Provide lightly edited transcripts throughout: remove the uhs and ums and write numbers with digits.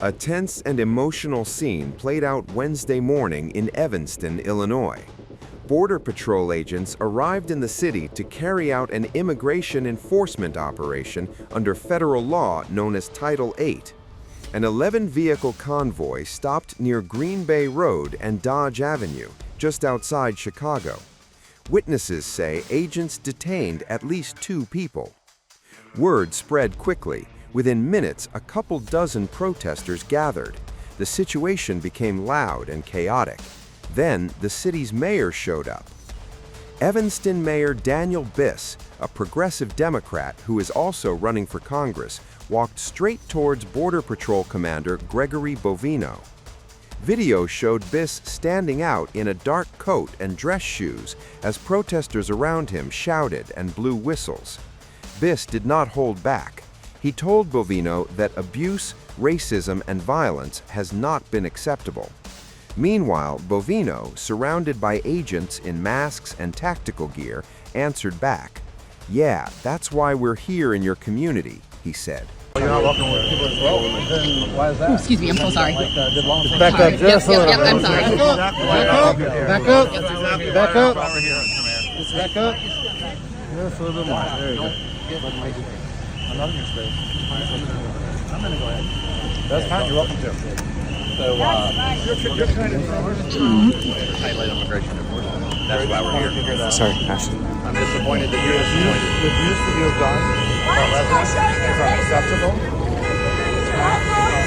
A tense and emotional scene played out Wednesday morning in Evanston, Illinois. Border Patrol agents arrived in the city to carry out an immigration enforcement operation under federal law known as Title VIII. An 11-vehicle convoy stopped near Green Bay Road and Dodge Avenue, just outside Chicago. Witnesses say agents detained at least 2 people. Word spread quickly. Within minutes, a couple dozen protesters gathered. The situation became loud and chaotic. Then, the city's mayor showed up. Evanston Mayor Daniel Biss, a progressive Democrat who is also running for Congress, walked straight towards Border Patrol Commander Gregory Bovino. Video showed Biss standing out in a dark coat and dress shoes as protesters around him shouted and blew whistles. Biss did not hold back. He told Bovino that abuse, racism, and violence has not been acceptable. Meanwhile, Bovino, surrounded by agents in masks and tactical gear, answered back. "Yeah, that's why we're here in your community," he said. You're not welcome with people as well. Then why is that? Excuse me, I'm so sorry. Back up, just Yep, I'm sorry. Back up. Back up. Back up. Just back up. Just a little bit more. There you go. I'm not in your space. I'm gonna go ahead. That's fine. You're welcome to. So, you're kind of highlight immigration enforcement. That's why we're here. Sorry, Ashley. I'm disappointed that you're disappointed. the abuse that you have done is unacceptable. It's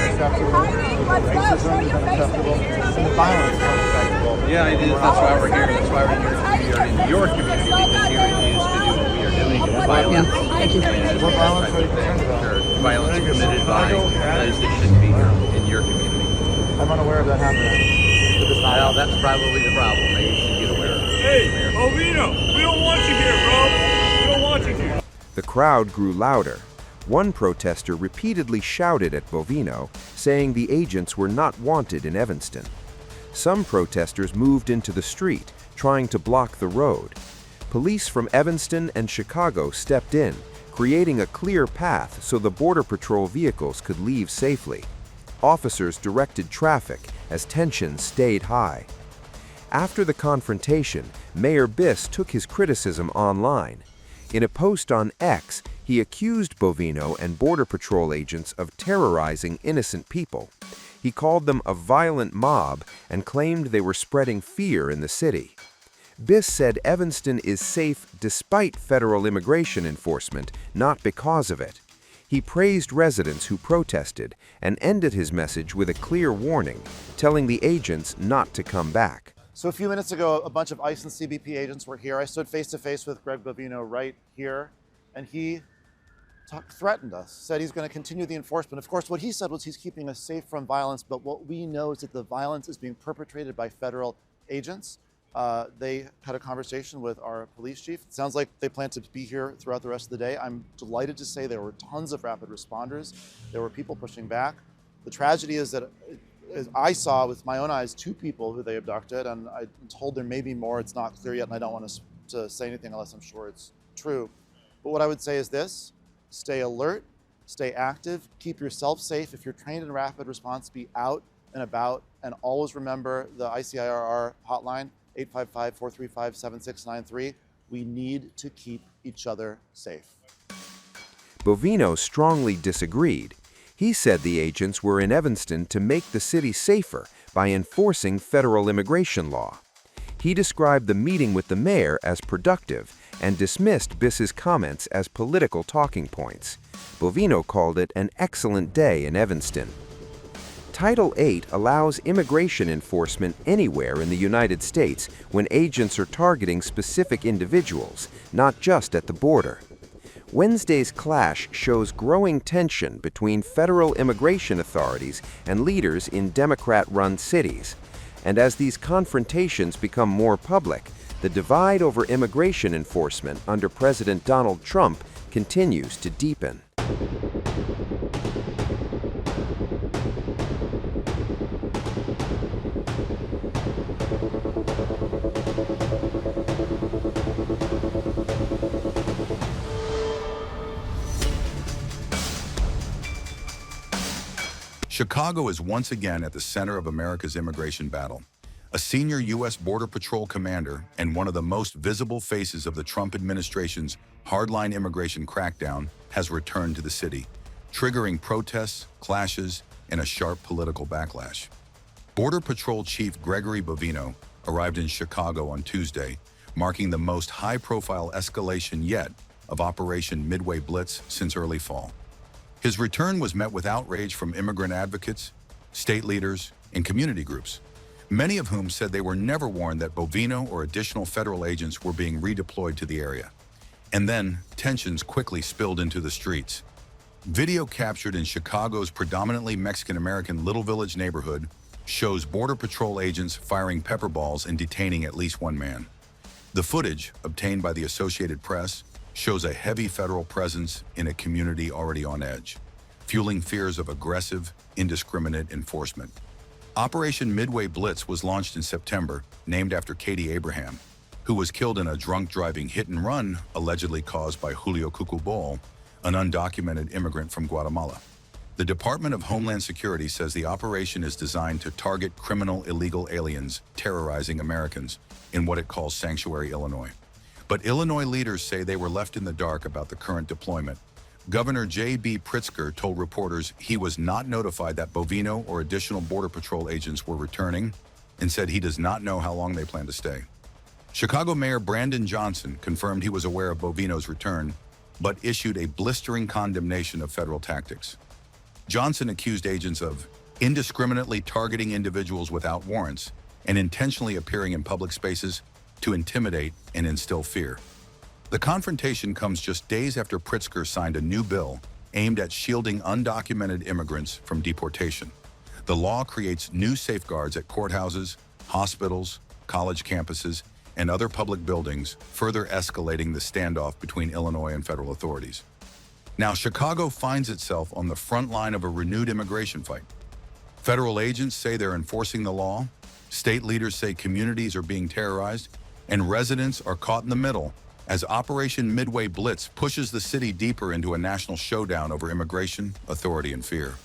unacceptable. Racism is unacceptable. And the violence is unacceptable. Yeah, it is. That's why we're here. That's why we're here. We are in your community because you refuse to do what we are doing. It's violence. Thank you. And What violence are you that's concerned about? violence committed by those that shouldn't be here in your community. I'm unaware of that happening. But it's not. Well, that's probably the problem. Maybe you should get aware of it. Hey, Bovino, we don't want you here, bro. We don't want you here. The crowd grew louder. One protester repeatedly shouted at Bovino, saying the agents were not wanted in Evanston. Some protesters moved into the street, trying to block the road. Police from Evanston and Chicago stepped in, creating a clear path so the Border Patrol vehicles could leave safely. Officers directed traffic as tensions stayed high. After the confrontation, Mayor Biss took his criticism online. In a post on X, he accused Bovino and Border Patrol agents of terrorizing innocent people. He called them a violent mob and claimed they were spreading fear in the city. Biss said Evanston is safe despite federal immigration enforcement, not because of it. He praised residents who protested and ended his message with a clear warning, telling the agents not to come back. So a few minutes ago, a bunch of ICE and CBP agents were here. I stood face to face with Greg Bovino right here, and he threatened us, said he's going to continue the enforcement. Of course, what he said was he's keeping us safe from violence, but what we know is that the violence is being perpetrated by federal agents. They had a conversation with our police chief. It sounds like they plan to be here throughout the rest of the day. I'm delighted to say there were tons of rapid responders. There were people pushing back. The tragedy is that as I saw with my own eyes 2 people who they abducted, and I'm told there may be more. It's not clear yet, and I don't want to say anything unless I'm sure it's true. But what I would say is this: stay alert, stay active, keep yourself safe. If you're trained in rapid response, be out and about, and always remember the ICIRR hotline, 855-435-7693. We need to keep each other safe. Bovino strongly disagreed. He said the agents were in Evanston to make the city safer by enforcing federal immigration law. He described the meeting with the mayor as productive and dismissed Biss's comments as political talking points. Bovino called it an excellent day in Evanston. Title VIII allows immigration enforcement anywhere in the United States when agents are targeting specific individuals, not just at the border. Wednesday's clash shows growing tension between federal immigration authorities and leaders in Democrat-run cities. And as these confrontations become more public, the divide over immigration enforcement under President Donald Trump continues to deepen. Chicago is once again at the center of America's immigration battle. A senior U.S. Border Patrol commander and one of the most visible faces of the Trump administration's hardline immigration crackdown has returned to the city, triggering protests, clashes, and a sharp political backlash. Border Patrol Chief Gregory Bovino arrived in Chicago on Tuesday, marking the most high-profile escalation yet of Operation Midway Blitz since early fall. His return was met with outrage from immigrant advocates, state leaders, and community groups, many of whom said they were never warned that Bovino or additional federal agents were being redeployed to the area. And then, tensions quickly spilled into the streets. Video captured in Chicago's predominantly Mexican-American Little Village neighborhood shows Border Patrol agents firing pepper balls and detaining at least one man. The footage, obtained by the Associated Press, shows a heavy federal presence in a community already on edge, fueling fears of aggressive, indiscriminate enforcement. Operation Midway Blitz was launched in September, named after Katie Abraham, who was killed in a drunk driving hit-and-run allegedly caused by Julio Cucubol, an undocumented immigrant from Guatemala. The Department of Homeland Security says the operation is designed to target criminal illegal aliens terrorizing Americans in what it calls Sanctuary, Illinois. But Illinois leaders say they were left in the dark about the current deployment. Governor J.B. Pritzker told reporters he was not notified that Bovino or additional Border Patrol agents were returning and said he does not know how long they plan to stay. Chicago Mayor Brandon Johnson confirmed he was aware of Bovino's return, but issued a blistering condemnation of federal tactics. Johnson accused agents of indiscriminately targeting individuals without warrants and intentionally appearing in public spaces to intimidate and instill fear. The confrontation comes just days after Pritzker signed a new bill aimed at shielding undocumented immigrants from deportation. The law creates new safeguards at courthouses, hospitals, college campuses, and other public buildings, further escalating the standoff between Illinois and federal authorities. Now, Chicago finds itself on the front line of a renewed immigration fight. Federal agents say they're enforcing the law, state leaders say communities are being terrorized, and residents are caught in the middle as Operation Midway Blitz pushes the city deeper into a national showdown over immigration, authority, and fear.